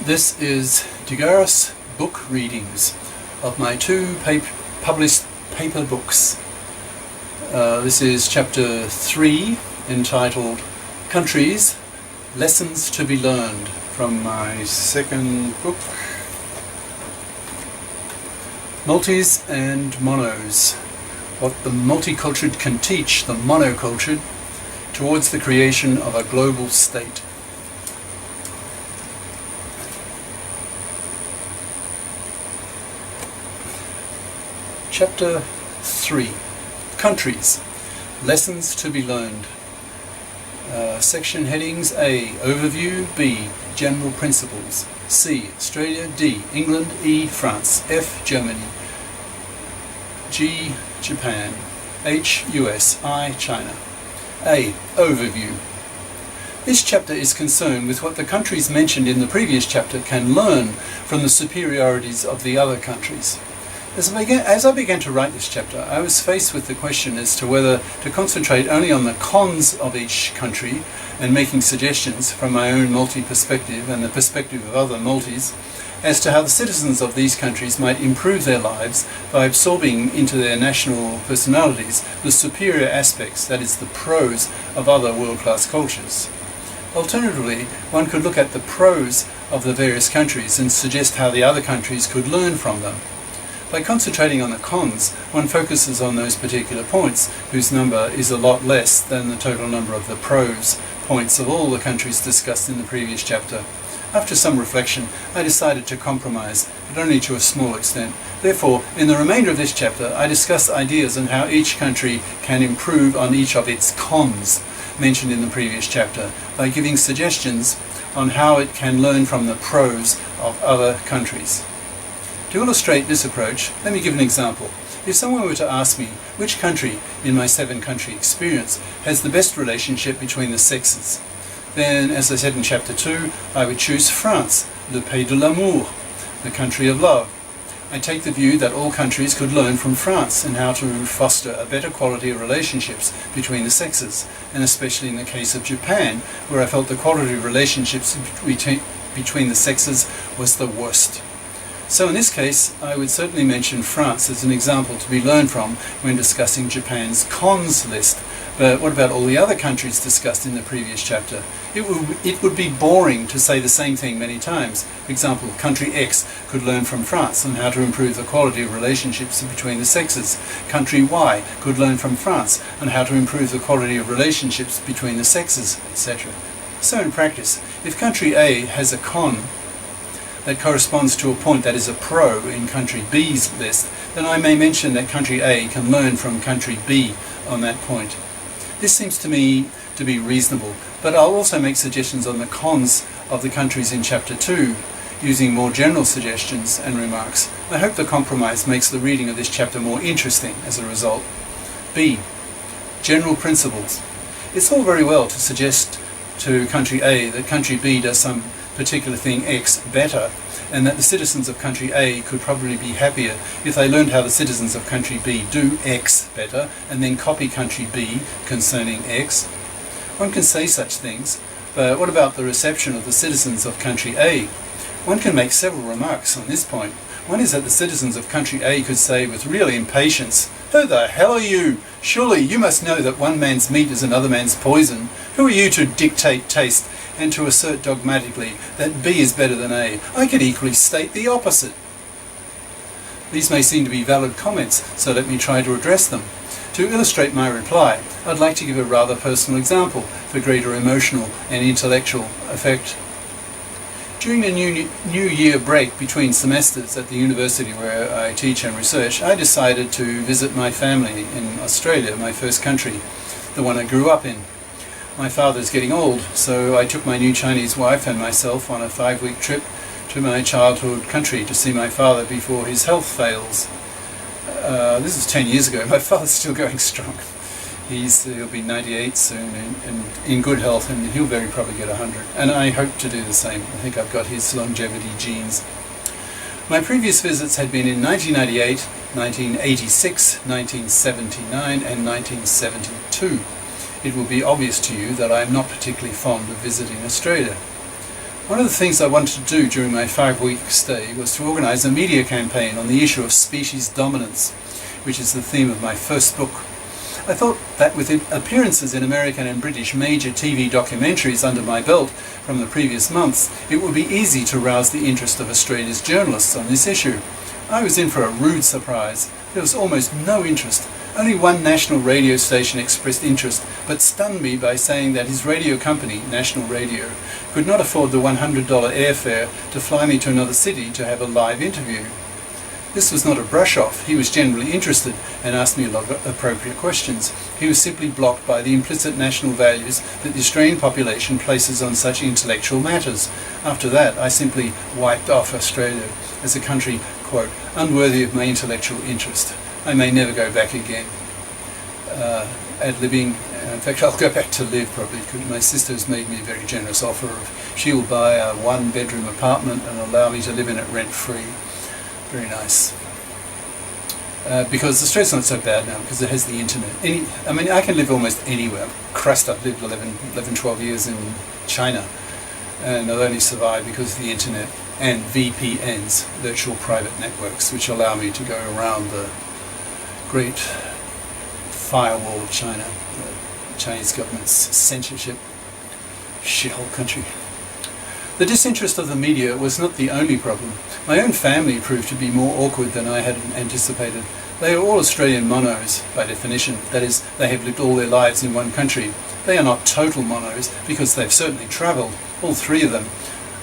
This is Garis book readings of my two published paper books. This is chapter 3, entitled Countries, Lessons to be Learned, from my second book, Multis and Monos, what the multicultured can teach the monocultured towards the creation of a global state. Chapter 3, Countries, Lessons to be Learned. Section headings: A. Overview. B. General Principles. C. Australia. D. England. E. France. F. Germany. G. Japan. H. US. I. China. A. Overview. This chapter is concerned with what the countries mentioned in the previous chapter can learn from the superiorities of the other countries. As I began to write this chapter, I was faced with the question as to whether to concentrate only on the cons of each country and making suggestions from my own multi-perspective and the perspective of other multis as to how the citizens of these countries might improve their lives by absorbing into their national personalities the superior aspects, that is, the pros of other world-class cultures. Alternatively, one could look at the pros of the various countries and suggest how the other countries could learn from them. By concentrating on the cons, one focuses on those particular points, whose number is a lot less than the total number of the pros points of all the countries discussed in the previous chapter. After some reflection, I decided to compromise, but only to a small extent. Therefore, in the remainder of this chapter, I discuss ideas on how each country can improve on each of its cons mentioned in the previous chapter, by giving suggestions on how it can learn from the pros of other countries. To illustrate this approach, let me give an example. If someone were to ask me which country in my 7-country experience has the best relationship between the sexes, then, as I said in chapter 2, I would choose France, le pays de l'amour, the country of love. I take the view that all countries could learn from France in how to foster a better quality of relationships between the sexes, and especially in the case of Japan, where I felt the quality of relationships between the sexes was the worst. So in this case, I would certainly mention France as an example to be learned from when discussing Japan's cons list. But what about all the other countries discussed in the previous chapter? It would be boring to say the same thing many times. For example, country X could learn from France on how to improve the quality of relationships between the sexes. Country Y could learn from France on how to improve the quality of relationships between the sexes, etc. So in practice, if country A has a con that corresponds to a point that is a pro in country B's list, then I may mention that country A can learn from country B on that point. This seems to me to be reasonable, but I'll also make suggestions on the cons of the countries in chapter 2, using more general suggestions and remarks. I hope the compromise makes the reading of this chapter more interesting as a result. B. General principles. It's all very well to suggest to country A that country B does some particular thing X better, and that the citizens of country A could probably be happier if they learned how the citizens of country B do X better, and then copy country B concerning X. One can say such things, but what about the reception of the citizens of country A? One can make several remarks on this point. One is that the citizens of country A could say with real impatience, "Who the hell are you? Surely you must know that one man's meat is another man's poison. Who are you to dictate taste and to assert dogmatically that B is better than A? I could equally state the opposite." These may seem to be valid comments, so let me try to address them. To illustrate my reply, I'd like to give a rather personal example for greater emotional and intellectual effect. During the New Year break between semesters at the university where I teach and research, I decided to visit my family in Australia, my first country, the one I grew up in. My father's getting old, so I took my new Chinese wife and myself on a 5-week trip to my childhood country to see my father before his health fails. This is 10 years ago. My father's still going strong. He'll be 98 soon and in good health, and he'll very probably get 100. And I hope to do the same. I think I've got his longevity genes. My previous visits had been in 1998, 1986, 1979 and 1972. It will be obvious to you that I am not particularly fond of visiting Australia. One of the things I wanted to do during my 5-week stay was to organise a media campaign on the issue of species dominance, which is the theme of my first book. I thought that with appearances in American and British major TV documentaries under my belt from the previous months, it would be easy to rouse the interest of Australia's journalists on this issue. I was in for a rude surprise. There was almost no interest. Only one national radio station expressed interest, but stunned me by saying that his radio company, National Radio, could not afford the $100 airfare to fly me to another city to have a live interview. This was not a brush-off. He was genuinely interested and asked me a lot of appropriate questions. He was simply blocked by the implicit national values that the Australian population places on such intellectual matters. After that, I simply wiped off Australia as a country, quote, unworthy of my intellectual interest. I may never go back again. Adlibbing, in fact I'll go back to live probably, because my sister has made me a very generous offer of she'll buy a 1-bedroom apartment and allow me to live in it rent-free. Very nice. Because Australia's not so bad now because it has the internet. I can live almost anywhere. Christ, I've lived 12 years in China, and I've only survived because of the internet and VPNs, virtual private networks, which allow me to go around the great firewall of China, the Chinese government's censorship shithole country. The disinterest of the media was not the only problem. My own family proved to be more awkward than I had anticipated. They are all Australian monos, by definition. That is, they have lived all their lives in one country. They are not total monos, because they've certainly travelled, all 3 of them.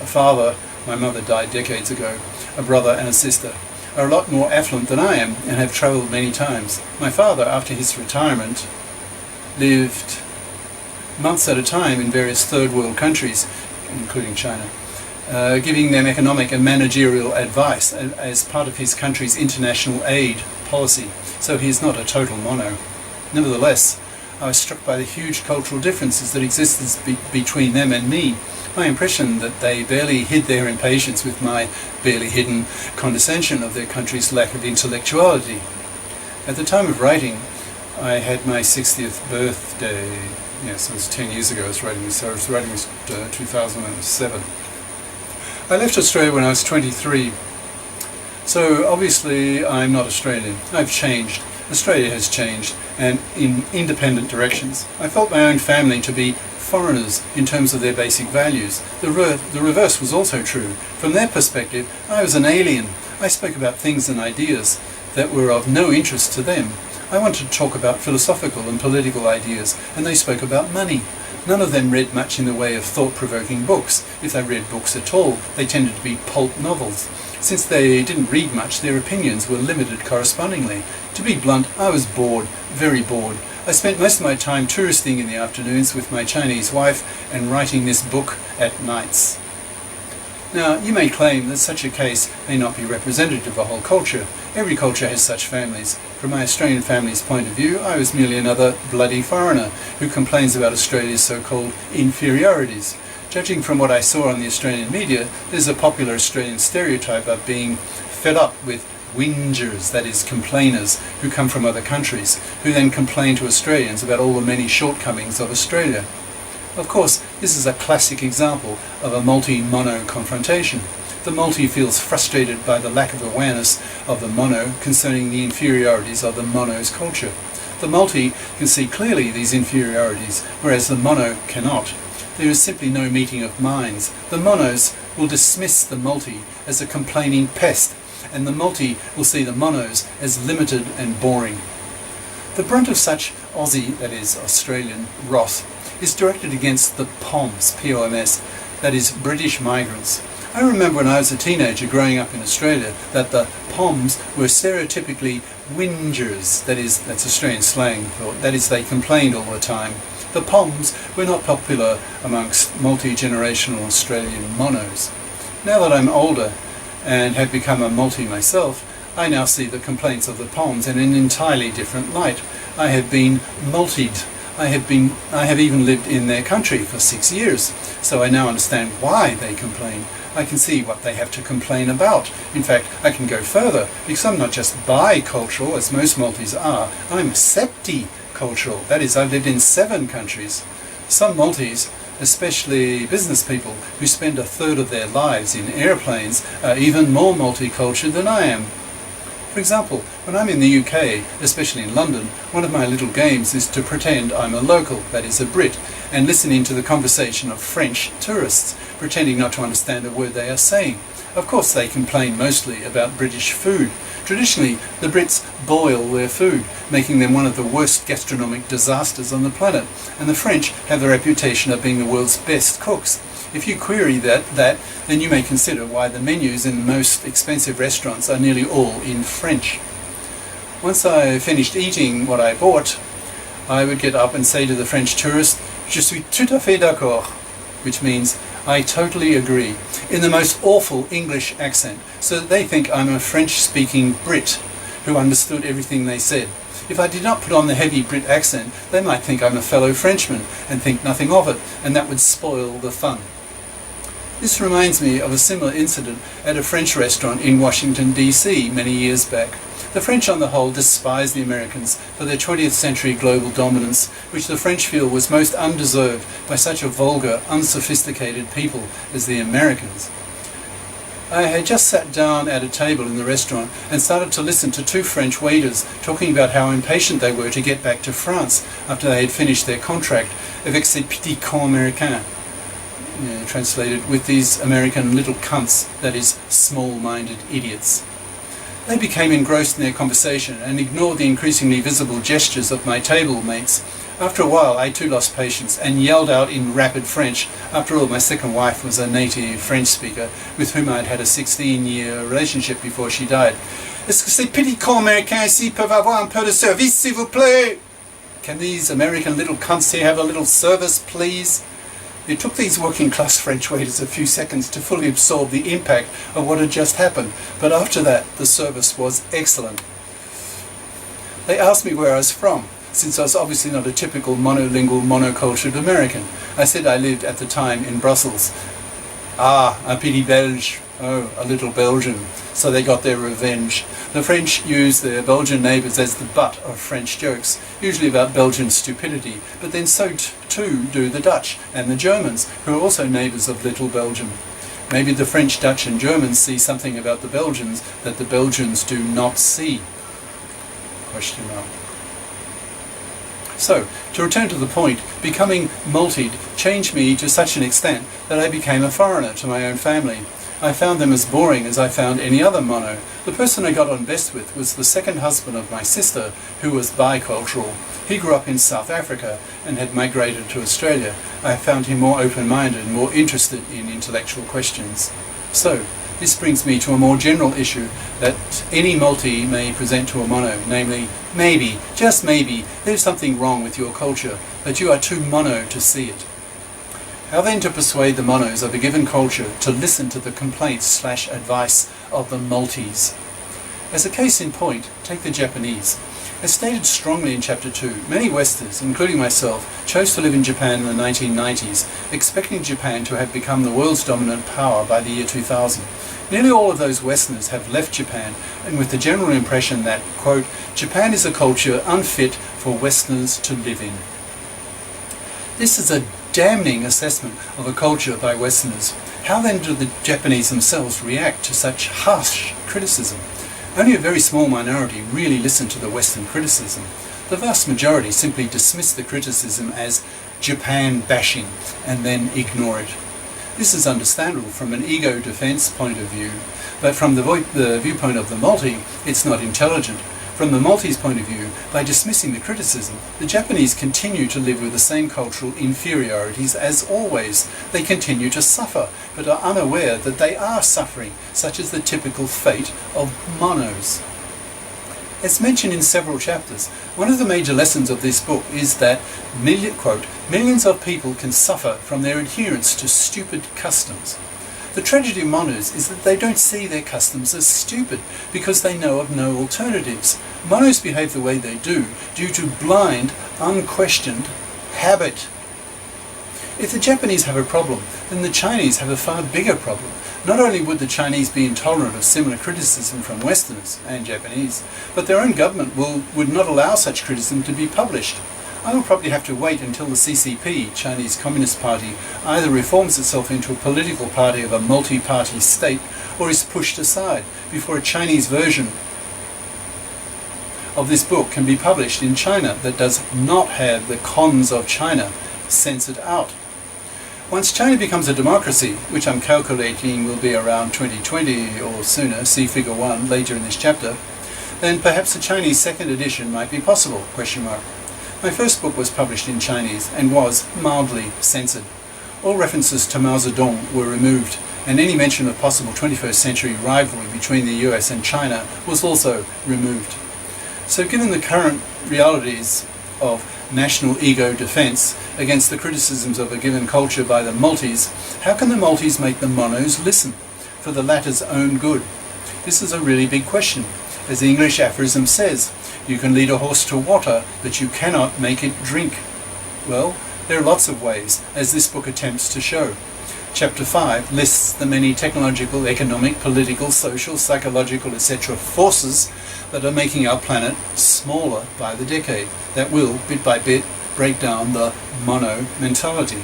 A father, my mother died decades ago, a brother and a sister, are a lot more affluent than I am and have travelled many times. My father, after his retirement, lived months at a time in various third world countries, including China, giving them economic and managerial advice as part of his country's international aid policy. So he is not a total mono. Nevertheless, I was struck by the huge cultural differences that existed between them and me. My impression that they barely hid their impatience with my barely hidden condescension of their country's lack of intellectuality. At the time of writing, I had my 60th birthday. Yes, it was 10 years ago I was writing this. So I was writing this 2007. I left Australia when I was 23. So obviously I'm not Australian. I've changed. Australia has changed, and in independent directions. I felt my own family to be foreigners in terms of their basic values. The reverse was also true. From their perspective, I was an alien. I spoke about things and ideas that were of no interest to them. I wanted to talk about philosophical and political ideas, and they spoke about money. None of them read much in the way of thought-provoking books. If they read books at all, they tended to be pulp novels. Since they didn't read much, their opinions were limited correspondingly. To be blunt, I was bored, very bored. I spent most of my time touristing in the afternoons with my Chinese wife and writing this book at nights. Now, you may claim that such a case may not be representative of a whole culture. Every culture has such families. From my Australian family's point of view, I was merely another bloody foreigner who complains about Australia's so-called inferiorities. Judging from what I saw on the Australian media, there's a popular Australian stereotype of being fed up with whingers, that is, complainers, who come from other countries, who then complain to Australians about all the many shortcomings of Australia. Of course, this is a classic example of a multi-mono confrontation. The multi feels frustrated by the lack of awareness of the mono concerning the inferiorities of the mono's culture. The multi can see clearly these inferiorities, whereas the mono cannot. There is simply no meeting of minds. The monos will dismiss the multi as a complaining pest, and the multi will see the monos as limited and boring. The brunt of such Aussie, that is Australian, wrath is directed against the POMs, P-O-M-S, that is British migrants. I remember when I was a teenager growing up in Australia that the POMs were stereotypically whingers, that's Australian slang, that is they complained all the time. The POMs were not popular amongst multi-generational Australian monos. Now that I'm older and have become a multi myself, I now see the complaints of the POMs in an entirely different light. I have been multied. I have even lived in their country for 6 years, so I now understand why they complain. I can see what they have to complain about. In fact, I can go further, because I'm not just bicultural, as most multis are, I'm septicultural. That is, I've lived in 7 countries. Some multis especially business people who spend a third of their lives in airplanes, are even more multicultured than I am. For example, when I'm in the UK, especially in London, one of my little games is to pretend I'm a local, that is a Brit, and listen into the conversation of French tourists, pretending not to understand a word they are saying. Of course, they complain mostly about British food. Traditionally, the Brits boil their food, making them one of the worst gastronomic disasters on the planet, and the French have the reputation of being the world's best cooks. If you query that, then you may consider why the menus in most expensive restaurants are nearly all in French. Once I finished eating what I bought, I would get up and say to the French tourist, "Je suis tout à fait d'accord," which means I totally agree, in the most awful English accent, so that they think I'm a French-speaking Brit who understood everything they said. If I did not put on the heavy Brit accent, they might think I'm a fellow Frenchman and think nothing of it, and that would spoil the fun. This reminds me of a similar incident at a French restaurant in Washington, D.C. many years back. The French on the whole despise the Americans for their 20th century global dominance, which the French feel was most undeserved by such a vulgar, unsophisticated people as the Americans. I had just sat down at a table in the restaurant and started to listen to two French waiters talking about how impatient they were to get back to France after they had finished their contract avec ces petits cons américains. Translated, with these American little cunts, that is, small-minded idiots. They became engrossed in their conversation and ignored the increasingly visible gestures of my table mates. After a while, I too lost patience and yelled out in rapid French. After all, my second wife was a native French speaker with whom I'd had a 16-year relationship before she died. Est-ce que ces petits cons américains ici peuvent avoir un peu de service, s'il vous plaît? Can these American little cunts here have a little service, please? It took these working-class French waiters a few seconds to fully absorb the impact of what had just happened, but after that, the service was excellent. They asked me where I was from, since I was obviously not a typical monolingual, monocultured American. I said I lived at the time in Brussels. Ah, un petit Belge. Oh, a little Belgian. So they got their revenge. The French use their Belgian neighbours as the butt of French jokes, usually about Belgian stupidity, but then so too do the Dutch and the Germans, who are also neighbours of little Belgium. Maybe the French, Dutch and Germans see something about the Belgians that the Belgians do not see. Question mark. So, to return to the point, becoming multied changed me to such an extent that I became a foreigner to my own family. I found them as boring as I found any other mono. The person I got on best with was the second husband of my sister, who was bicultural. He grew up in South Africa and had migrated to Australia. I found him more open-minded and more interested in intellectual questions. So, this brings me to a more general issue that any multi may present to a mono, namely, maybe, just maybe, there's something wrong with your culture, that you are too mono to see it. How then to persuade the monos of a given culture to listen to the complaints/advice of the multis? As a case in point, take the Japanese. As stated strongly in Chapter 2, many Westerners, including myself, chose to live in Japan in the 1990s, expecting Japan to have become the world's dominant power by the year 2000. Nearly all of those Westerners have left Japan, and with the general impression that, quote, Japan is a culture unfit for Westerners to live in. This is a damning assessment of a culture by Westerners. How then do the Japanese themselves react to such harsh criticism? Only a very small minority really listen to the Western criticism. The vast majority simply dismiss the criticism as Japan bashing and then ignore it. This is understandable from an ego defense point of view, but from the viewpoint of the multi, it's not intelligent. From the multi's point of view, by dismissing the criticism, the Japanese continue to live with the same cultural inferiorities as always. They continue to suffer, but are unaware that they are suffering, such as the typical fate of monos. As mentioned in several chapters, one of the major lessons of this book is that, quote, millions of people can suffer from their adherence to stupid customs. The tragedy of monos is that they don't see their customs as stupid because they know of no alternatives. Monos behave the way they do due to blind, unquestioned habit. If the Japanese have a problem, then the Chinese have a far bigger problem. Not only would the Chinese be intolerant of similar criticism from Westerners and Japanese, but their own government would not allow such criticism to be published. I will probably have to wait until the CCP, Chinese Communist Party, either reforms itself into a political party of a multi-party state or is pushed aside before a Chinese version of this book can be published in China that does not have the cons of China censored out. Once China becomes a democracy, which I'm calculating will be around 2020 or sooner, see figure 1 later in this chapter, then perhaps a Chinese second edition might be possible, ? My first book was published in Chinese and was mildly censored. All references to Mao Zedong were removed, and any mention of possible 21st century rivalry between the US and China was also removed. So given the current realities of national ego defense against the criticisms of a given culture by the multis, how can the multis make the monos listen for the latter's own good? This is a really big question. As the English aphorism says, you can lead a horse to water, but you cannot make it drink. Well, there are lots of ways, as this book attempts to show. Chapter 5 lists the many technological, economic, political, social, psychological, etc. forces that are making our planet smaller by the decade, that will, bit by bit, break down the mono mentality.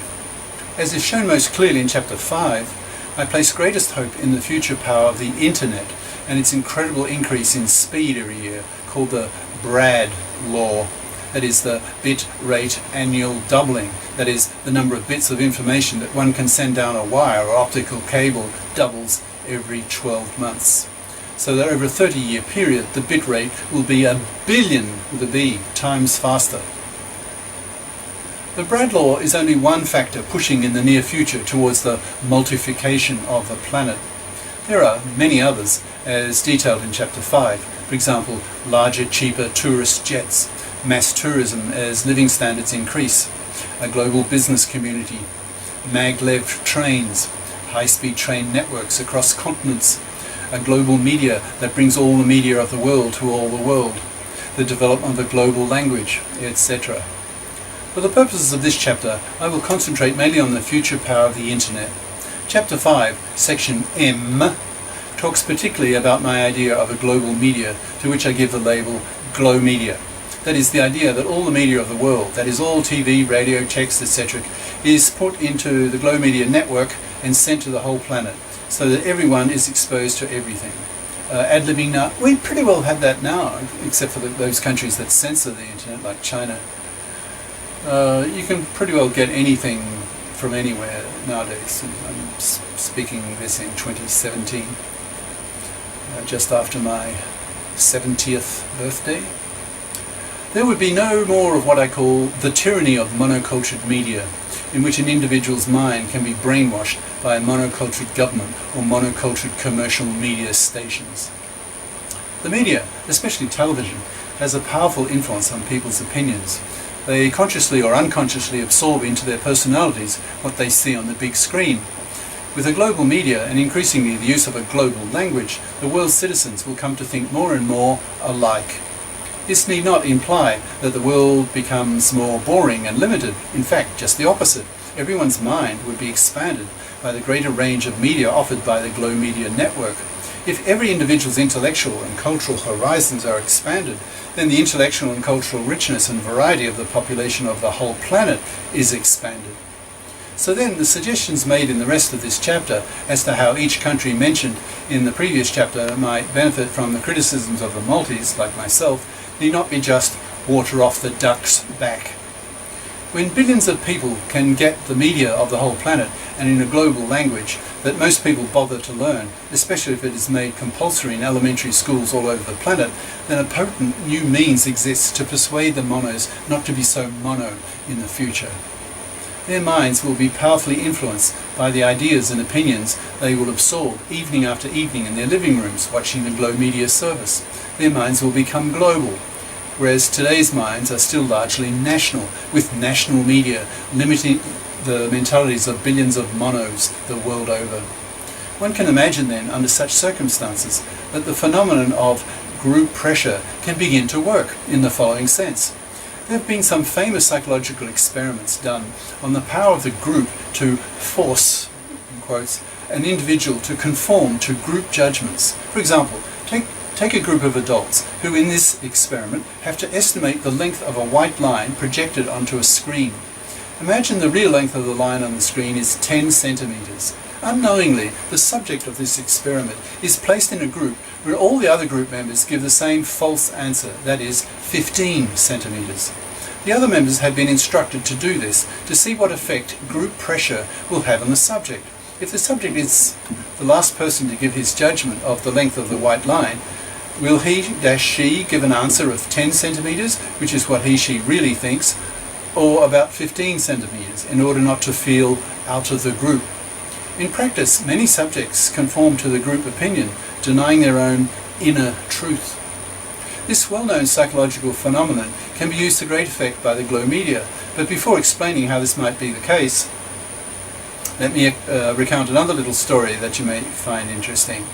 As is shown most clearly in Chapter 5, I place greatest hope in the future power of the Internet and its incredible increase in speed every year, called the Brad law. That is the bit rate annual doubling. That is, the number of bits of information that one can send down a wire or optical cable doubles every 12 months. So that over a 30-year period, the bit rate will be 1 billion, with a B, times faster. The Brad law is only one factor pushing in the near future towards the multiplication of the planet. There are many others, as detailed in Chapter 5. For example, larger, cheaper tourist jets, mass tourism as living standards increase, a global business community, maglev trains, high-speed train networks across continents, a global media that brings all the media of the world to all the world, the development of a global language, etc. For the purposes of this chapter, I will concentrate mainly on the future power of the Internet. Chapter 5, Section M, talks particularly about my idea of a global media, to which I give the label Glow Media. That is, the idea that all the media of the world, that is all TV, radio, text, etc., is put into the Glow Media network and sent to the whole planet, so that everyone is exposed to everything. Adlibbing now, we pretty well have that now, except for those countries that censor the internet, like China. You can pretty well get anything from anywhere nowadays. I'm speaking this in 2017, just after my 70th birthday. There would be no more of what I call the tyranny of monocultured media, in which an individual's mind can be brainwashed by a monocultured government or monocultured commercial media stations. The media, especially television, has a powerful influence on people's opinions. They consciously or unconsciously absorb into their personalities what they see on the big screen. With a global media and increasingly the use of a global language, the world's citizens will come to think more and more alike. This need not imply that the world becomes more boring and limited. In fact, just the opposite. Everyone's mind would be expanded by the greater range of media offered by the Glow Media network. If every individual's intellectual and cultural horizons are expanded, then the intellectual and cultural richness and variety of the population of the whole planet is expanded. So then the suggestions made in the rest of this chapter as to how each country mentioned in the previous chapter might benefit from the criticisms of the multis, like myself, need not be just water off the duck's back. When billions of people can get the media of the whole planet and in a global language that most people bother to learn, especially if it is made compulsory in elementary schools all over the planet, then a potent new means exists to persuade the monos not to be so mono in the future. Their minds will be powerfully influenced by the ideas and opinions they will absorb evening after evening in their living rooms watching the Glow Media service. Their minds will become global, whereas today's minds are still largely national, with national media limiting the mentalities of billions of monos the world over. One can imagine then, under such circumstances, that the phenomenon of group pressure can begin to work in the following sense. There have been some famous psychological experiments done on the power of the group to force, in quotes, an individual to conform to group judgments. For example, take Take a group of adults who in this experiment have to estimate the length of a white line projected onto a screen. Imagine the real length of the line on the screen is 10 centimeters. Unknowingly, the subject of this experiment is placed in a group where all the other group members give the same false answer, that is, 15 centimeters. The other members have been instructed to do this to see what effect group pressure will have on the subject. If the subject is the last person to give his judgment of the length of the white line, will he-she give an answer of 10 centimeters, which is what he-she really thinks, or about 15 centimeters, in order not to feel out of the group? In practice, many subjects conform to the group opinion, denying their own inner truth. This well-known psychological phenomenon can be used to great effect by the glow media, but before explaining how this might be the case, let me recount another little story that you may find interesting.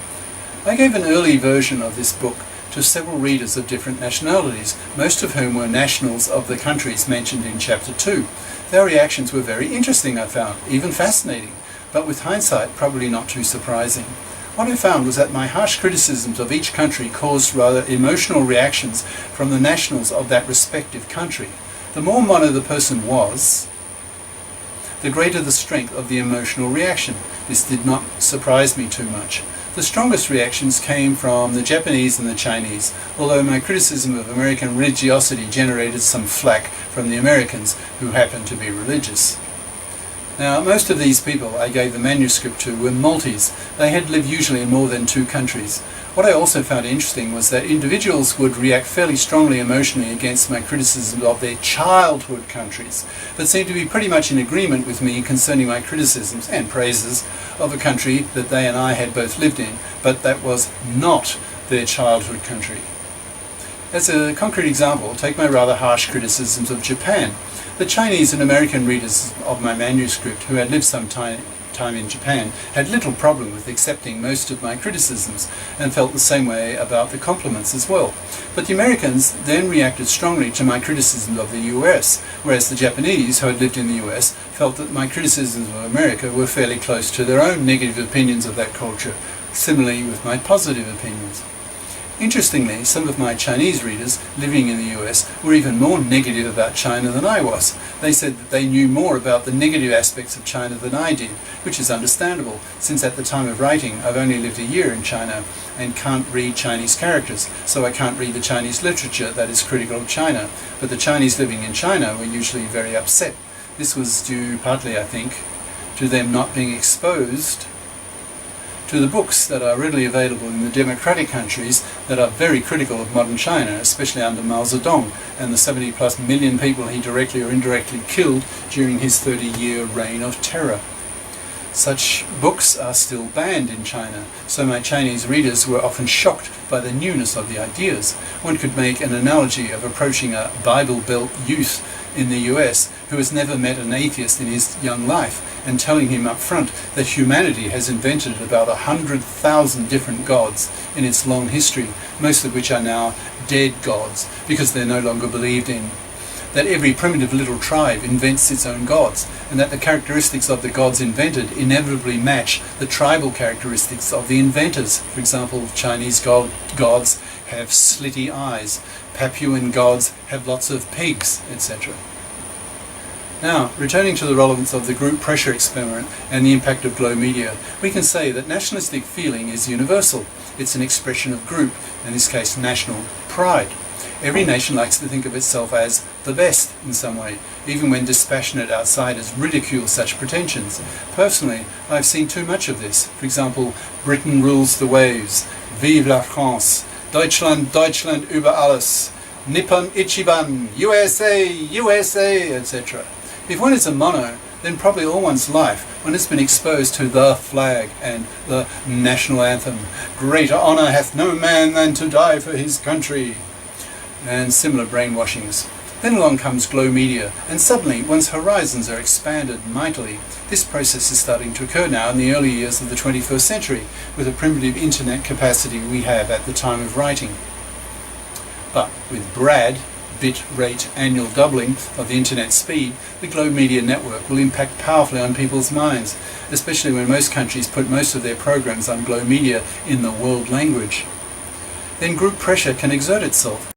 I gave an early version of this book to several readers of different nationalities, most of whom were nationals of the countries mentioned in Chapter 2. Their reactions were very interesting, I found, even fascinating, but with hindsight probably not too surprising. What I found was that my harsh criticisms of each country caused rather emotional reactions from the nationals of that respective country. The more mono the person was, the greater the strength of the emotional reaction. This did not surprise me too much. The strongest reactions came from the Japanese and the Chinese, although my criticism of American religiosity generated some flack from the Americans who happened to be religious. Now, most of these people I gave the manuscript to were Maltese. They had lived usually in more than 2 countries. What I also found interesting was that individuals would react fairly strongly emotionally against my criticism of their childhood countries, but seemed to be pretty much in agreement with me concerning my criticisms and praises of a country that they and I had both lived in, but that was not their childhood country. As a concrete example, take my rather harsh criticisms of Japan. The Chinese and American readers of my manuscript who had lived some time in Japan had little problem with accepting most of my criticisms and felt the same way about the compliments as well. But the Americans then reacted strongly to my criticism of the US, whereas the Japanese who had lived in the US felt that my criticisms of America were fairly close to their own negative opinions of that culture, similarly with my positive opinions. Interestingly, some of my Chinese readers living in the US were even more negative about China than I was. They said that they knew more about the negative aspects of China than I did, which is understandable, since at the time of writing I've only lived a year in China and can't read Chinese characters, so I can't read the Chinese literature that is critical of China. But the Chinese living in China were usually very upset. This was due partly, I think, to them not being exposed to the books that are readily available in the democratic countries that are very critical of modern China, especially under Mao Zedong and the 70+ million people he directly or indirectly killed during his 30-year reign of terror. Such books are still banned in China, so my Chinese readers were often shocked by the newness of the ideas. One could make an analogy of approaching a Bible Belt youth in the US who has never met an atheist in his young life and telling him up front that humanity has invented about 100,000 different gods in its long history, most of which are now dead gods because they're no longer believed in. That every primitive little tribe invents its own gods, and that the characteristics of the gods invented inevitably match the tribal characteristics of the inventors. For example, Chinese gods have slitty eyes, Papuan gods have lots of pigs, etc. Now, returning to the relevance of the group pressure experiment and the impact of glow media, we can say that nationalistic feeling is universal. It's an expression of group, in this case national, pride. Every nation likes to think of itself as the best in some way, even when dispassionate outsiders ridicule such pretensions. Personally, I've seen too much of this. For example, Britain rules the waves, Vive la France, Deutschland, Deutschland über alles, Nippon Ichiban, USA, USA, etc. If one is a mono, then probably all one's life one has been exposed to the flag and the national anthem, greater honour hath no man than to die for his country, and similar brainwashings. Then along comes glow media, and suddenly one's horizons are expanded mightily. This process is starting to occur now in the early years of the 21st century, with the primitive internet capacity we have at the time of writing. But with BRAD, bit rate annual doubling of the internet speed, the glow media network will impact powerfully on people's minds, especially when most countries put most of their programs on glow media in the world language. then group pressure can exert itself.